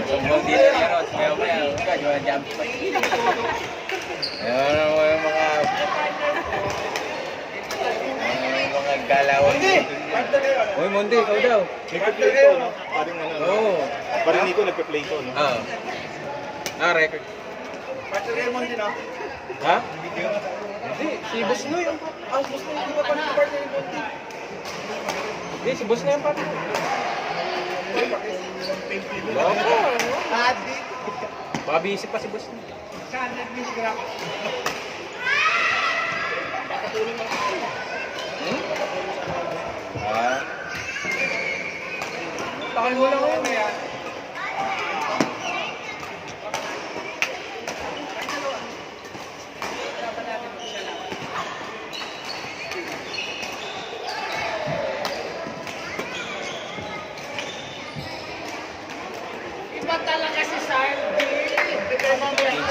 Sombong dito ni Ross. Maya-maya, huwag ka, jump pa. Ayun mo yung mga galawan dito. Uy, Mondi, ikaw daw. Nagpe-play ko, no? Parang ano, no? Oo. Parang Nico, nagpe-play ko, no? Oo. Record. Partner kayo, Monty, no? Ha? Video. Hindi, si Boss Noy ang Boss na hindi ba partner ni Monty? Hindi, si Boss Noy ang partner. Baka, Adi. baka busy pa si Boss Noy. Saan nag-miss grab? Pakatulong lang ako. Takal mo lang ngayon. Iba talaga si Sardi.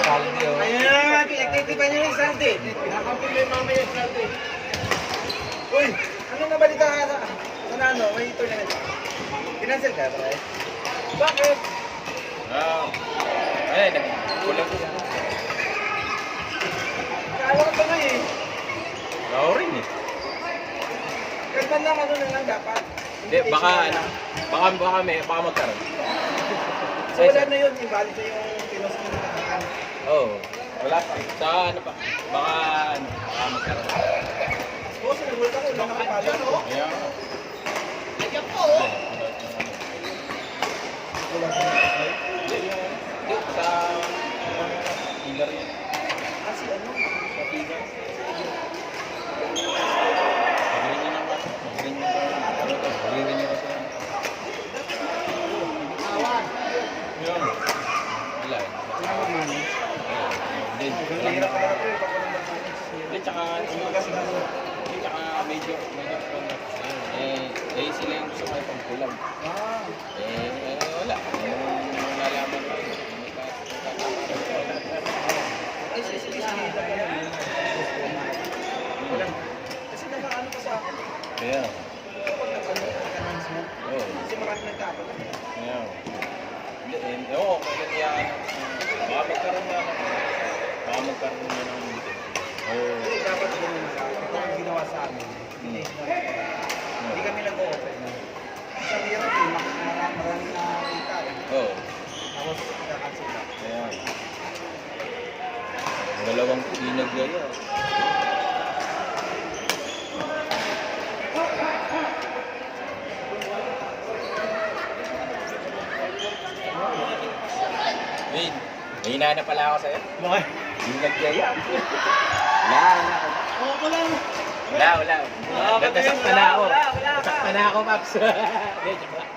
Saldi, oh. Ayan, pinagtitipan niya yung Santi. Nakakampi mo yung mamaya yung Santi. Uy, ano nabalita ka sa... Ano, may tournament. Kinansel ka, pare? Bakit? Kulang. Kala ko tuloy eh. Ako rin eh. Kalman lang ano na lang dapat. Hindi, baka magkaroon. So wala na yun, ibalik na yung pinos mo na nakaan. Oo. Wala pa. Sa ano pa? Baka magkaroon. Oo, sinagulta ko, wala nakapala, no? Ayan. Ayan po. Wala ka na. Hindi, sa healer yun. Kasi ano? Sa healer. Pagawin niya ng ano? Pagawin niya kasi. Awan. Yun. Wala eh. Hindi. Ang hirap pala ito eh, pag walang mag-manage. Hindi, tsaka medyo sila yung gusto kayo pagkulang. Wala. Nalaman ko. Sige. Kasi nakaano pa sa akin. Kaya. Kapag nag-announcement, Oo. kasi marami nagtapos. Kaya. Oo, kaya baka magkaroon na ng meeting. Hindi, dapat ganun na. Ito ang ginawa sa amin. Hindi kami nag-open. Sa hirap eh, maraming nakita eh. Oo. Tapos kakancel na. Kaya. Dalawang pinaggaya. Wait, may hinahanap pala ako sa'yo. Bakit? Pinaggaya. Wala. Nasaktan na ako. Nasaktan na ako, Paps. Hindi, joke lang.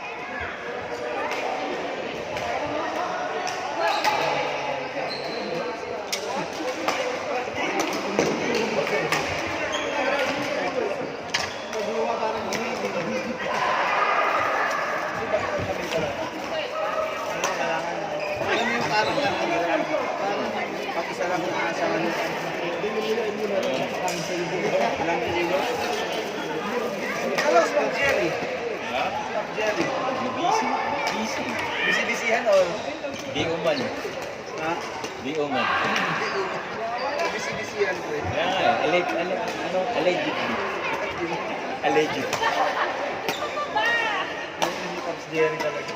Alam mo yung parang pag-isa lang kung aasahan mo. Alam mo yun? Hello, Stop Jerry. Stop Jerry. Busy. Busy-busyhan or? Di uman. Ha? Di uman. Busy-busyhan ko eh. Kaya nga, allegedly. Allegedly. Stop Jerry talaga.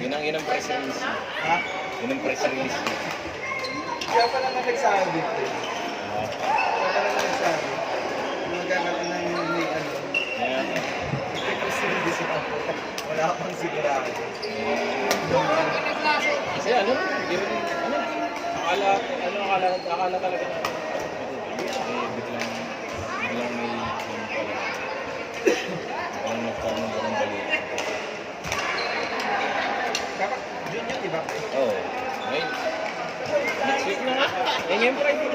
Yun ang press release. Ha? Yun ang press release. Kaya pala nga nagsabi. Kaya pala nga nagsabi. Magkakaroon na yung may ano. Kaya, Busy ako. Wala pang sigurado. kasi ano, akala talaga na. Biglang may pala. Biglang nagkaroon ng balita. Dapat June yun, di ba? Oo. Ngayon. Next week na nga. Ngayon Friday.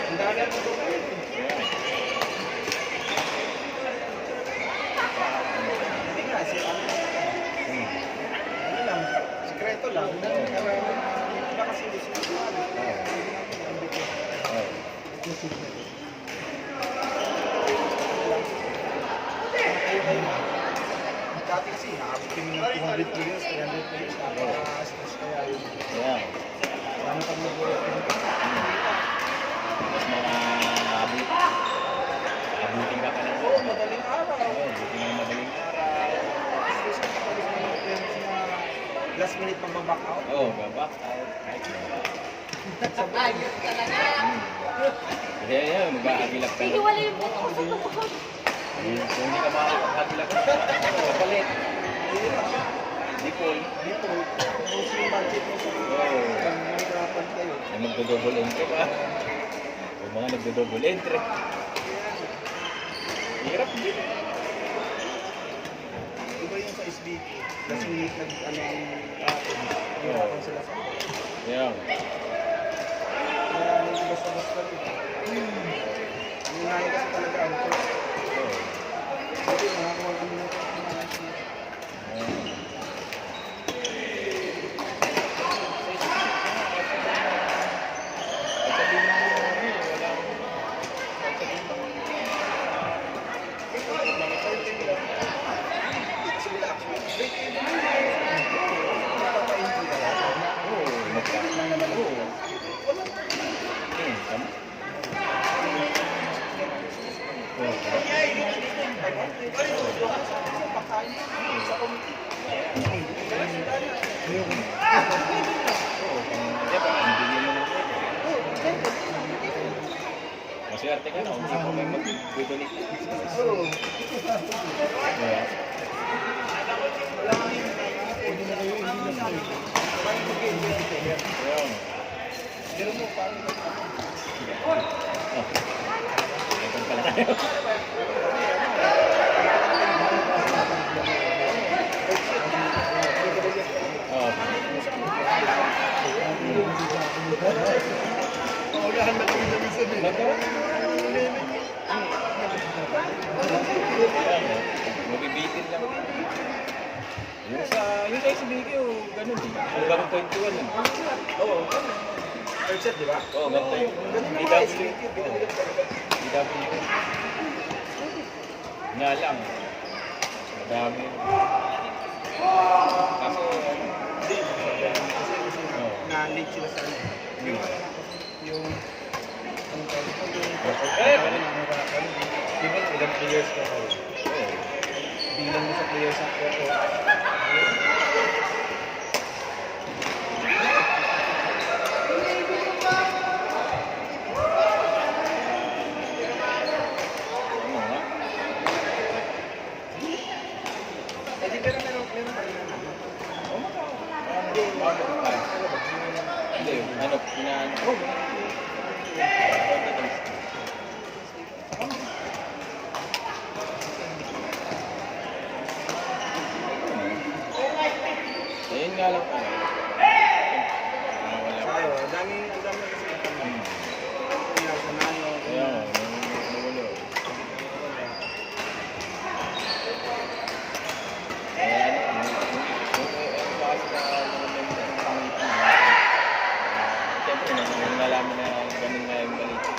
Ang dami ako doon. Hindi nga, ano lang, sikreto lang. Iba kasi gusto ko ano. Kayo. dati kasi, nakabot yung 200 players, 300 players, nakaka-stress kaya yun. Yeah. Marami pag nag-work. Tapos mga abutin ka pa ng Oo, madaling araw. abutin ng madaling araw. Stress ka kapag yung mga players na last minute pang back out. Oo, back out. Ayos talaga. Kaya yan, mag-aagilap ka. Hihiwalay yung buko sa tubod. Kung hindi ka makakagilap ka, kapalit. Di po. Di po, kung yung budget mo sa Oo. mahirapan kayo. Ay magdo-double entry pa. Yung mga nagdo-double entry. Hirap din. Iba yung sa SBK. Last minute hirapan sila sa Yeah. kaya hindi basta-basta rin. Ang ngayon kasi talaga ang coach. Oo. Hindi, nakakuha kami ng coach na Maswerte ka na kung hindi ko may mag-donate. Oo. Yeah. Wala nga yun. Pwede na kayo, hindi na kayo. Paano mag-enjoy kayo? Yeah. Pero mo, paano Oh. Ito pala tayo. Oh. Unahan na kami na minsan eh. Mabibitin lang. Yung sa SBQ, ganun din. Hanggang 21 yun. Oo. Third set, di ba? Oo, ganito yun. Ganun na BW. mga SBQ, binabilib talaga. BW. Nga lang. Madami. Kaso, Hindi, kasi Oo. na-late sila sa ano. Yung ang tawag ko, pero- Given ilang players ka kayo. oo. Bilang mo sa players ang photo. Ano nga? Eh di pero meron pa rin naman. Hindi, ano, pinaano. Ayun nga lang pala. Wala pa. Sayo, ang dami kasi Hmm. kaya sa nayo. Kaya nga, nawala. Kaya ano, yung bakit na mga member ng committee, siyempre, nung nalaman na ganun nga yung balita,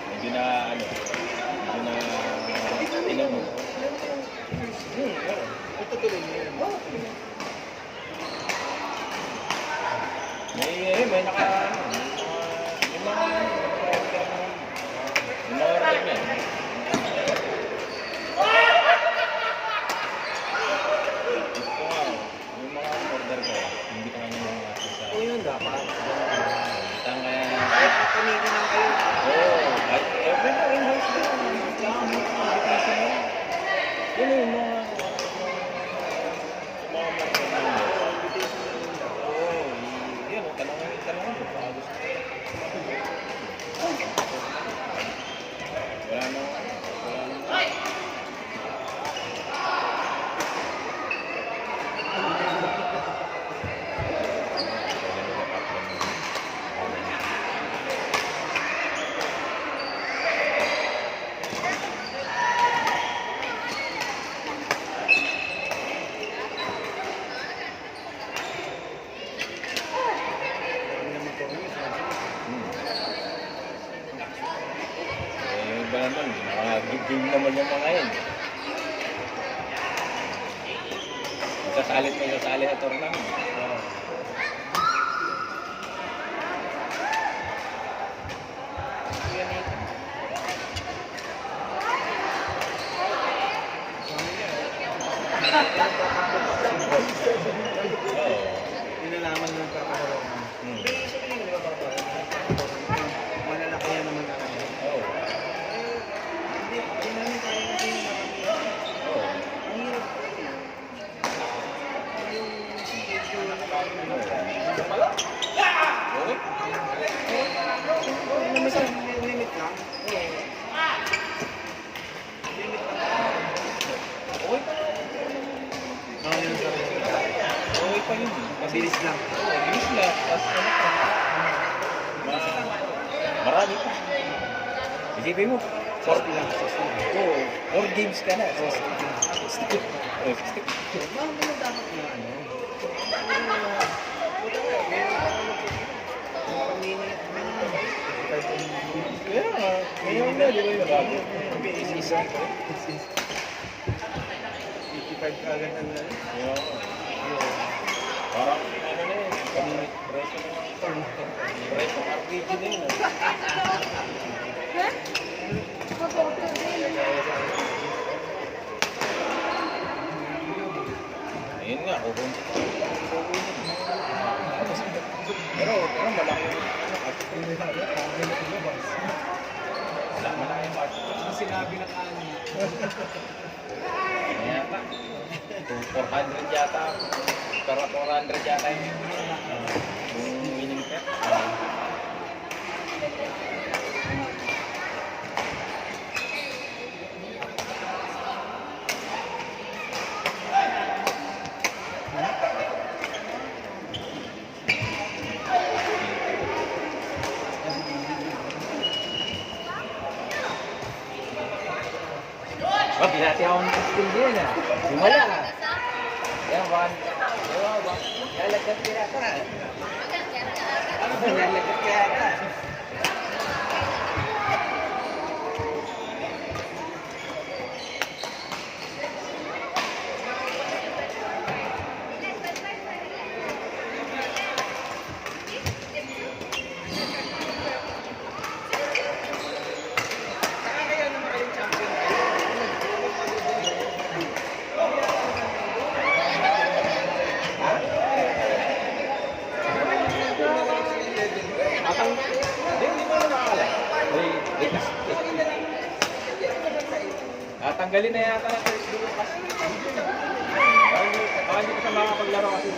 medyo na, ano, medyo na, tinan mo. Ito tuloy mo yun. May naka, yung mga order na. Gusto nga, yung mga order ko, hindi ka naman mga sa... Oo yun, dapat. Tang kaya... Kahit pamili lang kayo. Oo, at every na in-house din. Tsaka mga invitation mo. Yun yung mga market na yun. Oo, yun, tanongin ka lang. Baka gusto ko. Wala na. Hindi naman po kami. Iba naman, nakagiging naman yung mga yun. sasalit mo sasali sa tournament. Oo. Oo. Nilalaman ng kakaroon. Hmm. Pero yung sabihin, di ba, papa? Malalaki yan naman ang ano. Oo. Hindi namin kaya kasi yung marami. Oo. Ang hirap. Yung schedule na kami. Okay. Oo, naman sa limit lang. Oo. Limit lang. Okay pa. Oo, yun sa Okay pa yun. mabilis lang. Bilis lang. Tapos ano pa. Marami pa. Isipin mo. 60 lang. 60. Oo. 4 games ka na. Oo. 60. Oh, 60. Ma'am, ano dapat na ano? Kaya nga. Ngayon na, di ba yung bago? Isa. 55 ka agad ang ano. Kaya nga. Parang ano na yun. Preso ng preso ng RPG na yun. Ayun nga, kukunti. Pero malaki yung malaki yung part. Ang sinabi ng ano. Kaya pa. 400 yata. Pero 400 yata yung winning bet. Wah, binati ako ng school din ah. Lumala ah. Yan, baka. Ewan, baka. Lalagkat kaya ka. Lalagkat kaya ka. Tanggalin na yata na first duo kasi. Baka hindi ko sa makapaglaro kasi.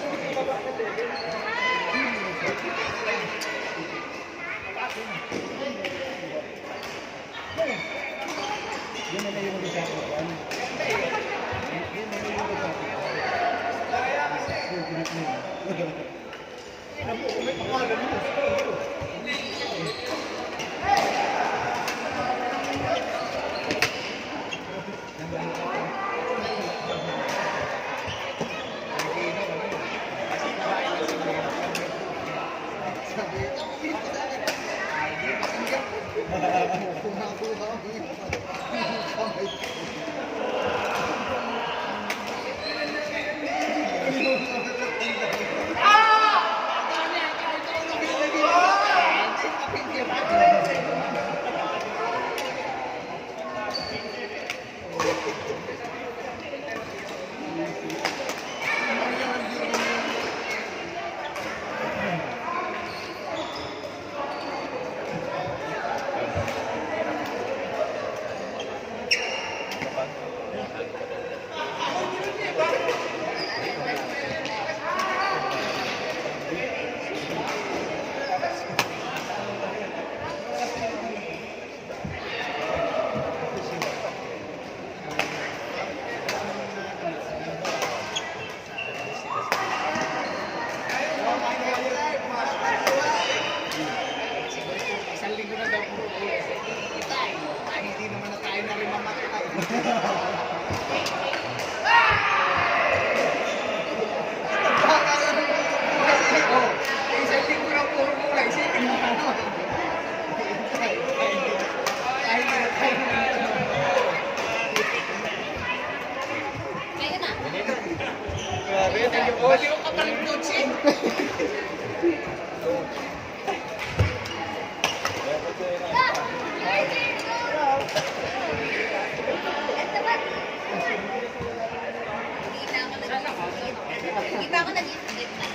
Yun na yung usapan. Yun na yung Baliw ka pa rin, coach eh. Kita ko nag-isip na.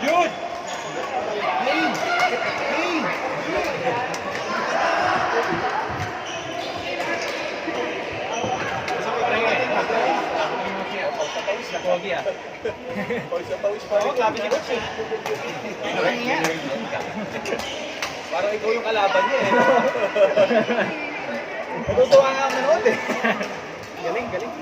Yun! Clean! Clean! Pogi ah. Oo, grabe si Coach eh. Parang ikaw yung kalaban niya eh. Natutuwa nga ako manood eh. Galing, galing.